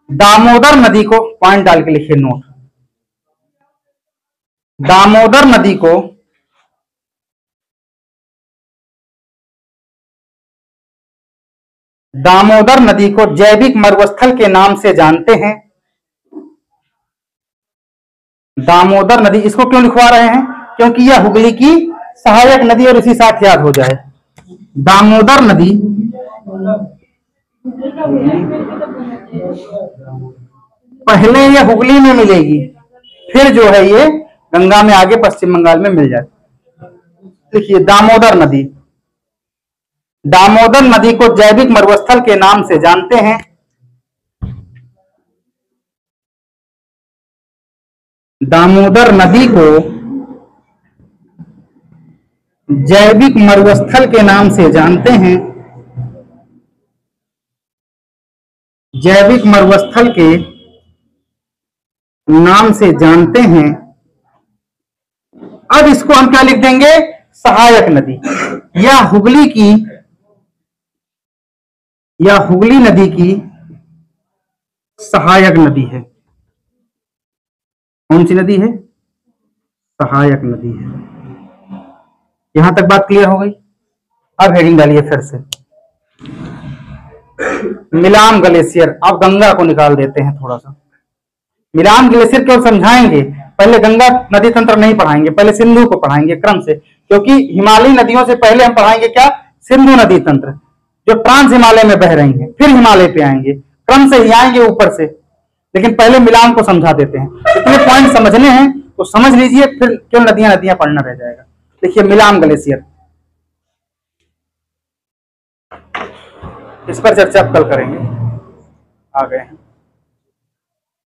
दामोदर नदी को पॉइंट डाल के लिखिए नोट। दामोदर नदी को जैविक मरुस्थल के नाम से जानते हैं। दामोदर नदी, इसको क्यों लिखवा रहे हैं? क्योंकि यह हुगली की सहायक नदी और इसी साथ याद हो जाए। दामोदर नदी पहले ये हुगली में मिलेगी, फिर जो है ये गंगा में आगे पश्चिम बंगाल में मिल जाती। देखिए दामोदर नदी, दामोदर नदी को जैविक मरुस्थल के नाम से जानते हैं। दामोदर नदी को जैविक मरुस्थल के नाम से जानते हैं। जैविक मरुस्थल के नाम से जानते हैं। अब इसको हम क्या लिख देंगे? सहायक नदी। या हुगली नदी की सहायक नदी है। कौन सी नदी है? सहायक नदी है। यहां तक बात क्लियर हो गई। अब हेडिंग डालिए फिर से, मिलान ग्लेशियर। अब गंगा को निकाल देते हैं थोड़ा सा। मिलान ग्लेशियर क्यों समझाएंगे? पहले गंगा नदी तंत्र नहीं पढ़ाएंगे, पहले सिंधु को पढ़ाएंगे क्रम से, क्योंकि हिमालयी नदियों से पहले हम पढ़ाएंगे क्या? सिंधु नदी तंत्र, जो ट्रांस हिमालय में बह रही है, फिर हिमालय पे आएंगे, क्रम से ही आएंगे ऊपर से। लेकिन पहले मिलान को समझा देते हैं। इतने पॉइंट समझने हैं तो समझ लीजिए, फिर क्यों नदियां नदियां पढ़ना रह जाएगा। देखिए मिलान ग्लेशियर, इस पर चर्चा कल करेंगे। आ गए हैं।